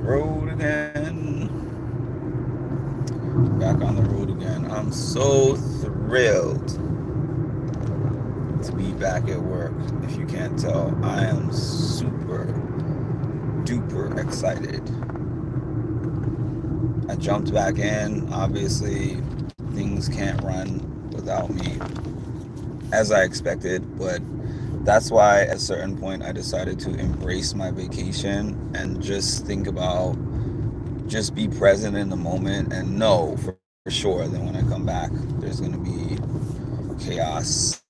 road again. Back on the road again. I'm so thrilled to be back at work. If you can't tell, I am super duper excited. I jumped back in. Obviously, things can't run without me as I expected, but that's why at a certain point I decided to embrace my vacation and just think about, just be present in the moment and know for sure that when I come back, there's going to be chaos.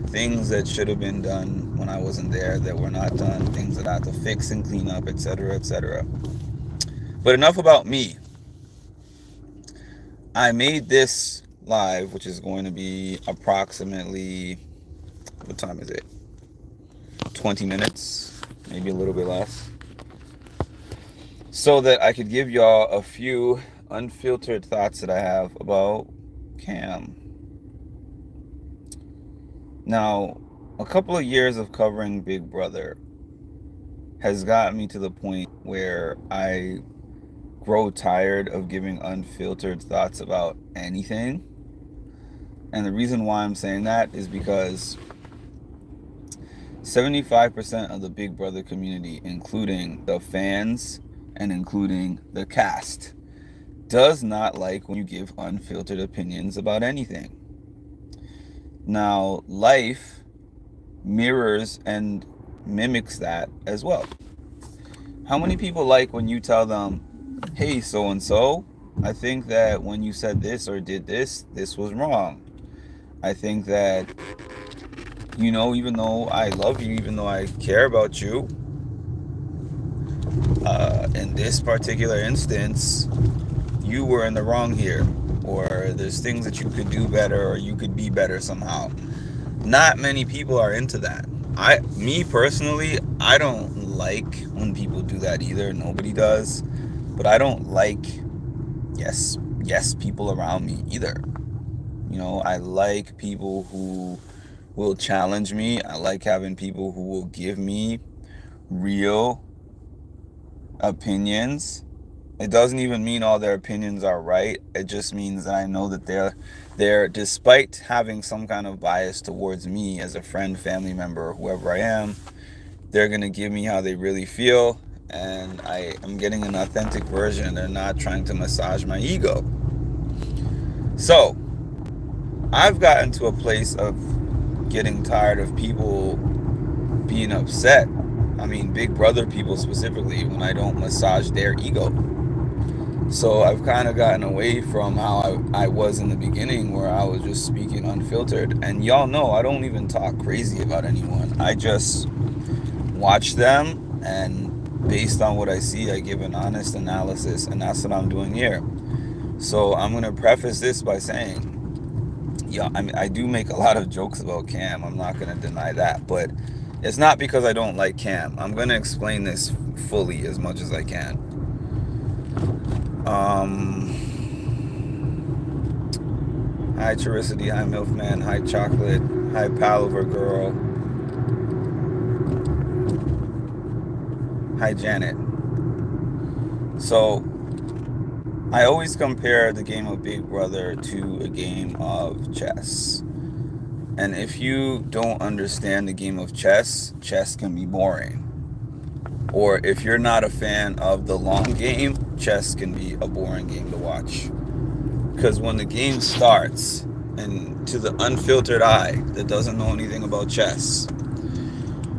Things that should have been done when I wasn't there that were not done, things that I had to fix and clean up, etc., etc. But enough about me. I made this live, which is going to be approximately, what time is it? 20 minutes, maybe a little bit less, so that I could give y'all a few unfiltered thoughts that I have about Cam. Now, a couple of years of covering Big Brother has gotten me to the point where I grow tired of giving unfiltered thoughts about anything. And the reason why I'm saying that is because 75% of the Big Brother community, including the fans and including the cast, does not like when you give unfiltered opinions about anything. Now, life mirrors and mimics that as well. How many people like when you tell them, hey, so and so, I think that when you said this or did this, this was wrong. I think that, even though I love you, even though I care about you, in this particular instance, you were in the wrong here. Or there's things that you could do better or you could be better somehow. Not many people are into that. Me personally, I don't like when people do that either. Nobody does. But I don't like yes people around me either. I like people who will challenge me. I like having people who will give me real opinions. It doesn't even mean all their opinions are right. It just means that I know that they're despite having some kind of bias towards me as a friend, family member, or whoever I am, they're gonna give me how they really feel, and I am getting an authentic version. They're not trying to massage my ego. So I've gotten to a place of getting tired of people being upset. I mean, Big Brother people specifically, when I don't massage their ego. So I've kind of gotten away from how I was in the beginning, where I was just speaking unfiltered. And y'all know I don't even talk crazy about anyone. I just watch them, and based on what I see, I give an honest analysis, and that's what I'm doing here. So I'm going to preface this by saying, yeah, I mean, I do make a lot of jokes about Cam. I'm not going to deny that. But it's not because I don't like Cam. I'm going to explain this fully as much as I can. Hi Charicity, hi Milfman, hi Chocolate, hi Palover Girl, hi Janet. So, I always compare the game of Big Brother to a game of chess. And if you don't understand the game of chess, chess can be boring. Or if you're not a fan of the long game, chess can be a boring game to watch. Because when the game starts, and to the unfiltered eye that doesn't know anything about chess,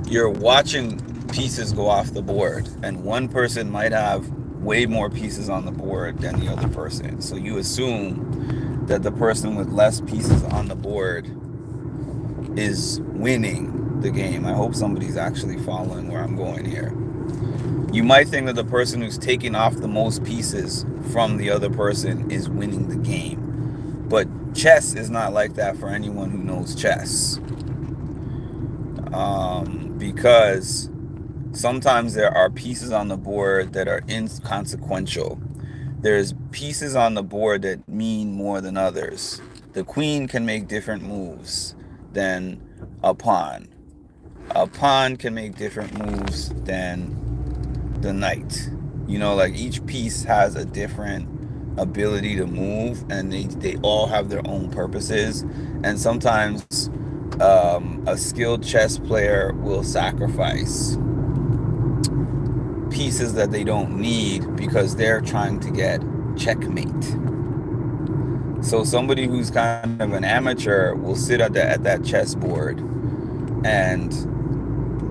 you're watching pieces go off the board, and one person might have way more pieces on the board than the other person. So you assume that the person with less pieces on the board is winning the game. I hope somebody's actually following where I'm going here. You might think that the person who's taking off the most pieces from the other person is winning the game. But chess is not like that for anyone who knows chess. Because sometimes there are pieces on the board that are inconsequential. There's pieces on the board that mean more than others. The queen can make different moves than a pawn. A pawn can make different moves than the knight. Like each piece has a different ability to move, and they all have their own purposes. And sometimes a skilled chess player will sacrifice pieces that they don't need because they're trying to get checkmate. So somebody who's kind of an amateur will sit at that chessboard, and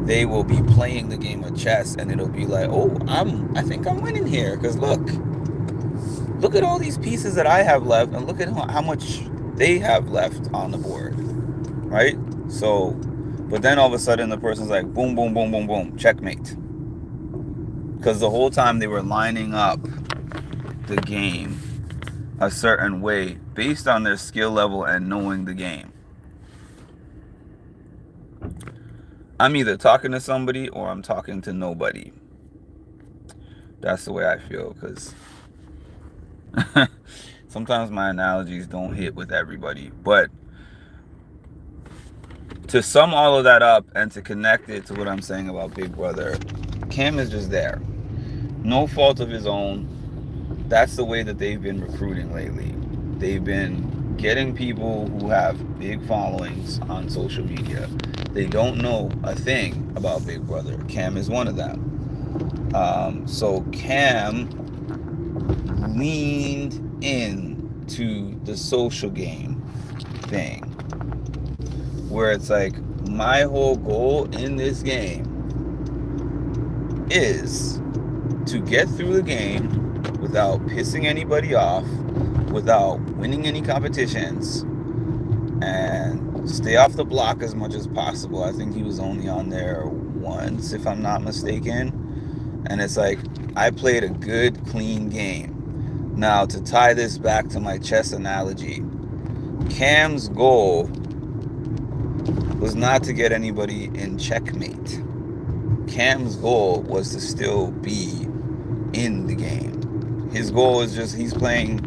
they will be playing the game of chess, and it'll be like, oh, I think I'm winning here, because look at all these pieces that I have left, and look at how much they have left on the board, right? So, but then all of a sudden the person's like, boom, boom, boom, boom, boom, checkmate, because the whole time they were lining up the game a certain way based on their skill level and knowing the game. I'm either talking to somebody or I'm talking to nobody. That's the way I feel, because sometimes my analogies don't hit with everybody. But to sum all of that up and to connect it to what I'm saying about Big Brother, Cam is just there. No fault of his own. That's the way that they've been recruiting lately. They've been getting people who have big followings on social media. They don't know a thing about Big Brother. Cam is one of them. So Cam leaned into the social game thing, where it's like, my whole goal in this game is to get through the game without pissing anybody off, without winning any competitions, and stay off the block as much as possible. I think he was only on there once, if I'm not mistaken. And it's like, I played a good, clean game. Now, to tie this back to my chess analogy, Cam's goal was not to get anybody in checkmate. Cam's goal was to still be in the game. His goal is just, he's playing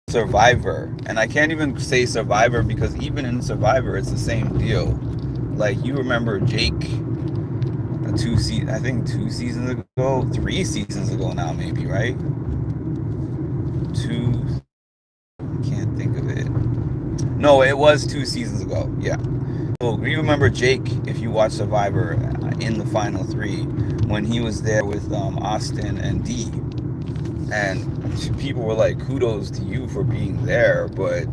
Survivor. And I can't even say Survivor, because even in Survivor, it's the same deal. Like, you remember Jake, 2 seasons ago, 3 seasons ago now, maybe, right? 2, I can't think of it. No, it was 2 seasons ago, yeah. So you remember Jake, if you watch Survivor, in the final 3, when he was there with Austin and Dee. And people were like, kudos to you for being there, but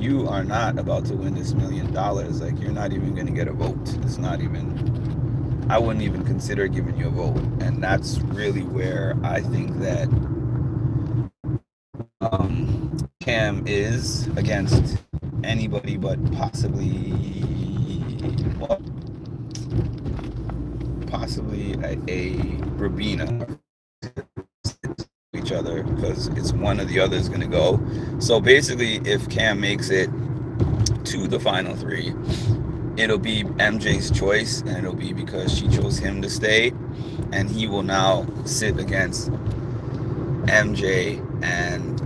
you are not about to win this $1 million. Like, you're not even going to get a vote. It's not even, I wouldn't even consider giving you a vote. And that's really where I think that Cam is against anybody but possibly a Rabina, each other, because it's one or the other is going to go. So basically, if Cam makes it to the final 3, it'll be MJ's choice, and it'll be because she chose him to stay, and he will now sit against MJ and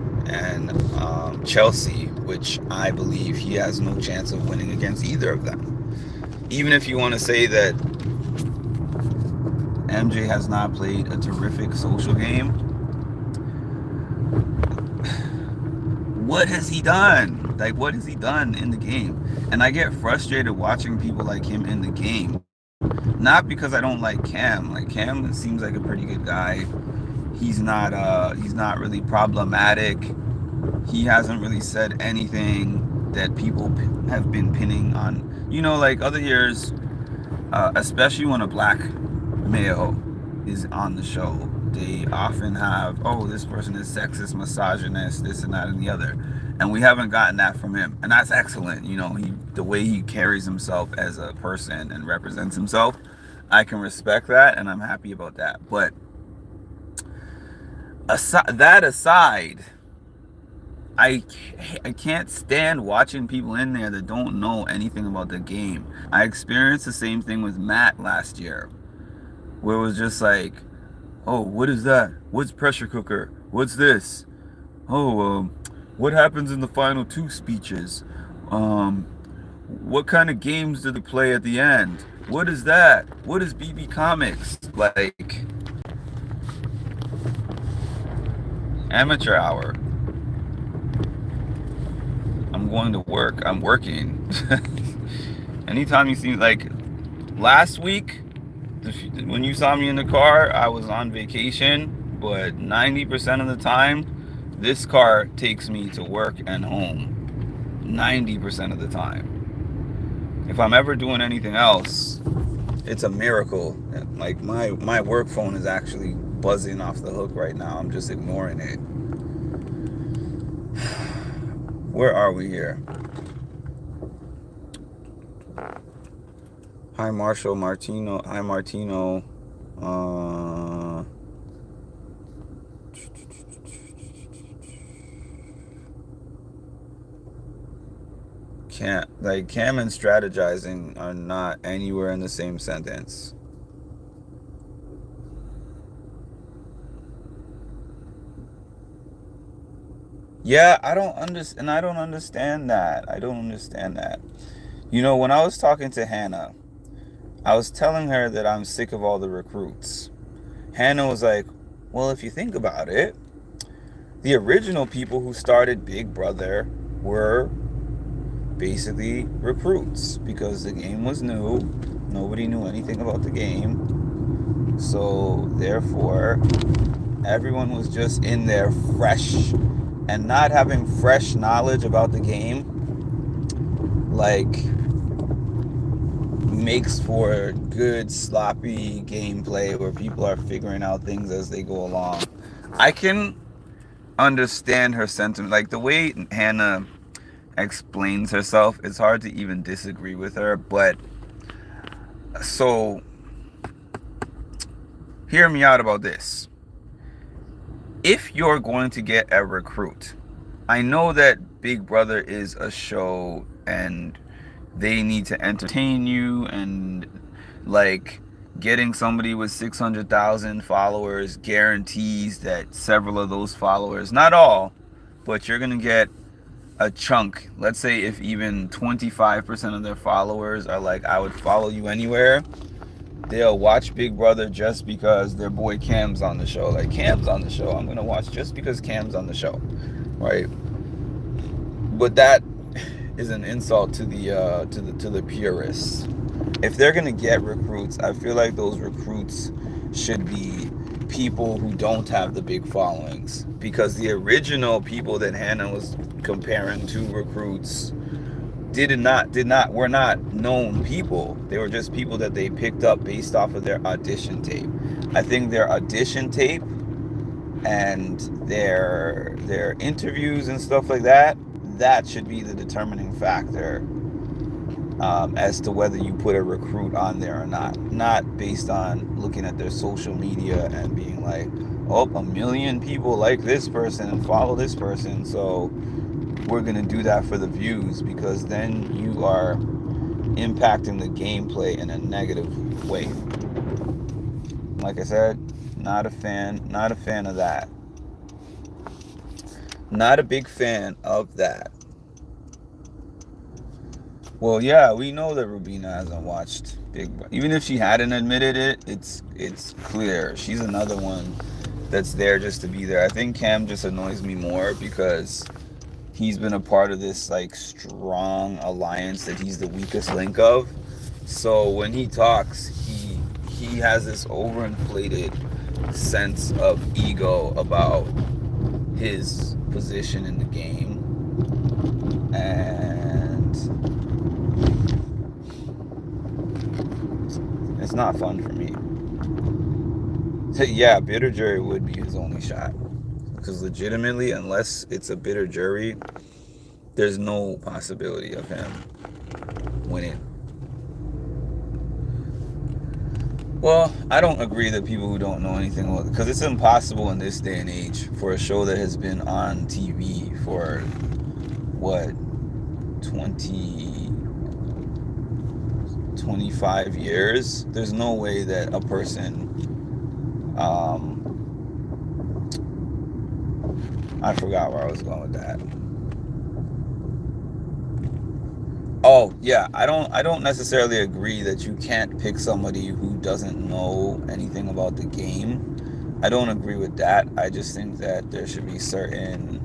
Chelsea, which I believe he has no chance of winning against either of them. Even if you want to say that MJ has not played a terrific social game, what has he done? Like, what has he done in the game? And I get frustrated watching people like him in the game. Not because I don't like Cam. Like, Cam seems like a pretty good guy. He's not really problematic. He hasn't really said anything that people have been pinning on. Like other years, especially when a black male is on the show, they often have, oh, this person is sexist, misogynist, this and that and the other. And we haven't gotten that from him. And that's excellent. The way he carries himself as a person and represents himself, I can respect that, and I'm happy about that. But that aside, I can't stand watching people in there that don't know anything about the game. I experienced the same thing with Matt last year, where it was just like, oh, what is that? What's pressure cooker? What's this? Oh, what happens in the final 2 speeches? What kind of games do they play at the end? What is that? What is BB Comics? Like, amateur hour. I'm going to work. I'm working. Anytime you see, like, last week, when you saw me in the car, I was on vacation, but 90% of the time, this car takes me to work and home. 90% of the time. If I'm ever doing anything else, it's a miracle. Like, my work phone is actually buzzing off the hook right now. I'm just ignoring it. Where are we here? Hi, Marshall Martino. Hi, Martino. Cam and strategizing are not anywhere in the same sentence. Yeah, I don't understand that. I don't understand that. You know, when I was talking to Hannah, I was telling her that I'm sick of all the recruits. Hannah was like, well, if you think about it, the original people who started Big Brother were basically recruits because the game was new. Nobody knew anything about the game. So, therefore, everyone was just in there fresh, and not having fresh knowledge about the game, like, makes for good sloppy gameplay where people are figuring out things as they go along. I can understand her sentiment. Like, the way Hannah explains herself, it's hard to even disagree with her. But so, hear me out about this. If you're going to get a recruit, I know that Big Brother is a show and they need to entertain you, and, like, getting somebody with 600,000 followers guarantees that several of those followers, not all, but you're going to get a chunk. Let's say if even 25% of their followers are like, I would follow you anywhere, they'll watch Big Brother just because their boy Cam's on the show. Like, Cam's on the show, I'm gonna watch just because Cam's on the show, right? But that is an insult to the purists. If they're gonna get recruits, I feel like those recruits should be people who don't have the big followings, because the original people that Hannah was comparing to recruits were not known people. They were just people that they picked up based off of their audition tape. I think their audition tape and their interviews and stuff like that, that should be the determining factor, as to whether you put a recruit on there or not based on looking at their social media and being like, oh, 1 million people like this person and follow this person, so we're gonna do that for the views, because then you are impacting the gameplay in a negative way. Like I said, not a fan of that. Not a big fan of that. Well, yeah, we know that Rubina hasn't watched Big Brother. Even if she hadn't admitted it, it's clear. She's another one that's there just to be there. I think Cam just annoys me more because he's been a part of this, like, strong alliance that he's the weakest link of. So when he talks, he has this overinflated sense of ego about his position in the game, and it's not fun for me. Yeah, bitter jury would be his only shot, because legitimately, unless it's a bitter jury, there's no possibility of him winning. Well, I don't agree that people who don't know anything, because it's impossible in this day and age for a show that has been on TV for, what, 25 years. There's no way that a person, I forgot where I was going with that. Oh yeah, I don't necessarily agree that you can't pick somebody who doesn't know anything about the game. I don't agree with that. I just think that there should be certain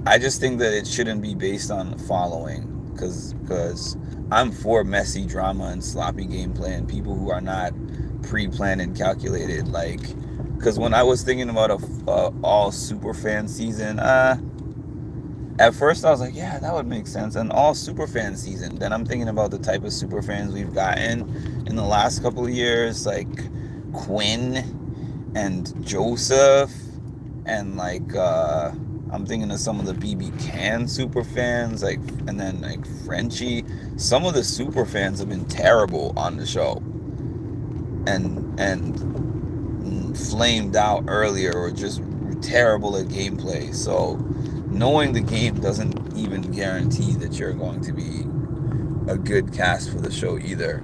I just think that it shouldn't be based on following, because I'm for messy drama and sloppy gameplay and people who are not pre-planned and calculated. Like, because when I was thinking about a all super fan season, at first I was like, yeah, that would make sense, an all super fan season. Then I'm thinking about the type of super fans we've gotten in the last couple of years, like Quinn and Joseph, and like I'm thinking of some of the BB Can super fans, like, and then like Frenchie. Some of the super fans have been terrible on the show, and flamed out earlier, or just terrible at gameplay. So knowing the game doesn't even guarantee that you're going to be a good cast for the show either.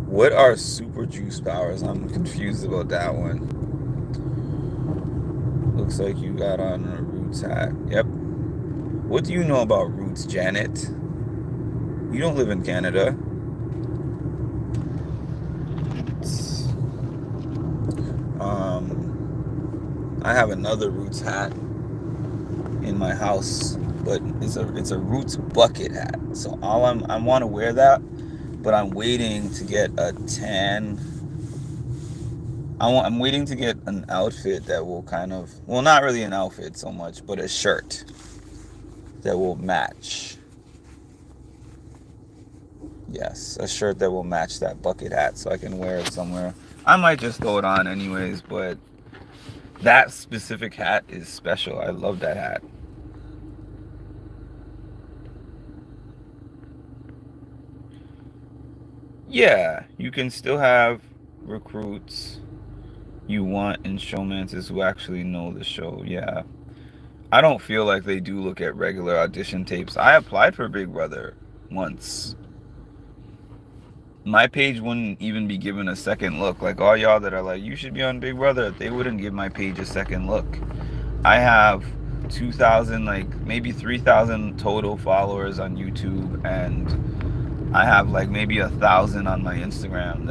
What are super juice powers? I'm confused about that one. Looks like you got on a Roots hat. Yep. What do you know about Roots, Janet? You don't live in Canada. I have another Roots hat in my house, but it's a Roots bucket hat. So I want to wear that, but I'm waiting to get a tan. I'm waiting to get an outfit that will kind of, well, not really an outfit so much, but a shirt that will match. Yes, a shirt that will match that bucket hat so I can wear it somewhere. I might just throw it on anyways, but that specific hat is special. I love that hat. Yeah, you can still have recruits you want in showmances who actually know the show. Yeah. I don't feel like they do look at regular audition tapes. I applied for Big Brother once. My page wouldn't even be given a second look. Like all y'all that are like, you should be on Big Brother, they wouldn't give my page a second look. I have 2,000, like maybe 3,000 total followers on YouTube, and I have like maybe 1,000 on my Instagram.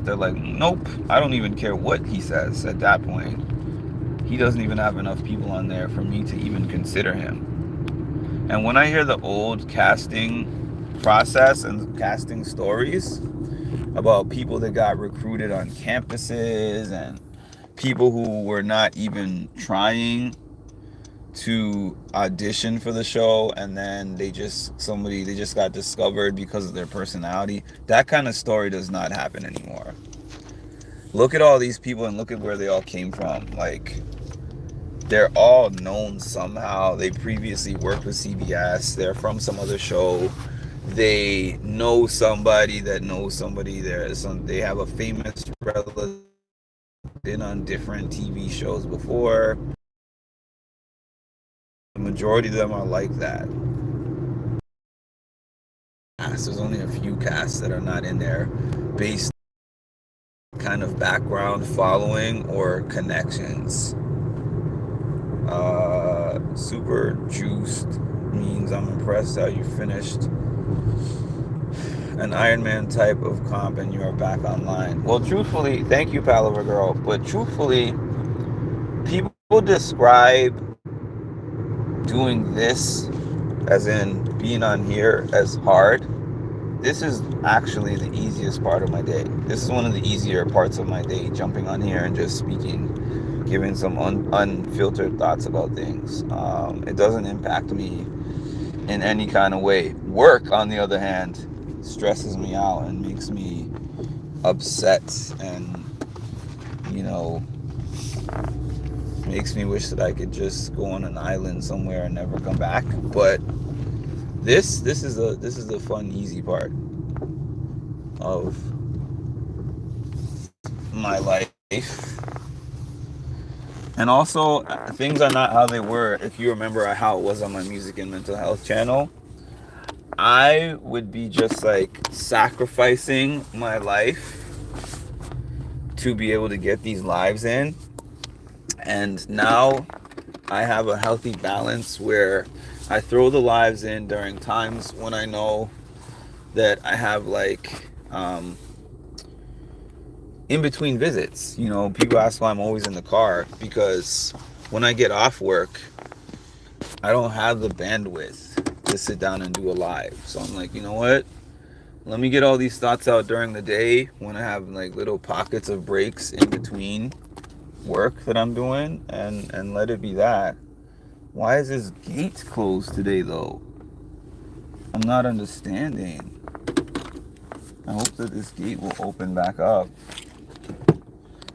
They're like, nope, I don't even care what he says at that point. He doesn't even have enough people on there for me to even consider him. And when I hear the old casting process and casting stories about people that got recruited on campuses and people who were not even trying to audition for the show, and then they just got discovered because of their personality, that kind of story does not happen anymore. Look at all these people and look at where they all came from. Like, they're all known somehow. They previously worked with CBS. They're from some other show. They know somebody that knows somebody. They have a famous relative, been on different TV shows before. The majority of them are like that. There's only a few casts that are not in there based on kind of background following or connections. Super juiced means I'm impressed how you finished an Iron Man type of comp and you are back online. Well, truthfully, thank you, Palaver Girl, but truthfully, people describe doing this, as in being on here, as hard. This is actually the easiest part of my day. This is one of the easier parts of my day, jumping on here and just speaking, giving some unfiltered thoughts about things. It doesn't impact me in any kind of way. Work, on the other hand, stresses me out and makes me upset, and makes me wish that I could just go on an island somewhere and never come back. But this is the fun, easy part of my life. And also, things are not how they were. If you remember how it was on my music and mental health channel, I would be just like sacrificing my life to be able to get these lives in. And now I have a healthy balance where I throw the lives in during times when I know that I have like in between visits. You know, people ask why I'm always in the car, because when I get off work, I don't have the bandwidth to sit down and do a live. So I'm like, you know what? Let me get all these thoughts out during the day when I have like little pockets of breaks in between work that I'm doing, and let it be that. Why is this gate closed today though? I'm not understanding. I hope that this gate will open back up.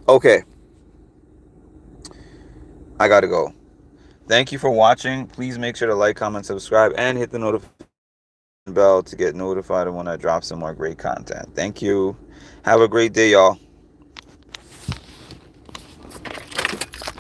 Okay, I gotta go. Thank you for watching. Please make sure to like, comment, subscribe, and hit the notification bell to get notified of when I drop some more great content. Thank you. Have a great day, y'all.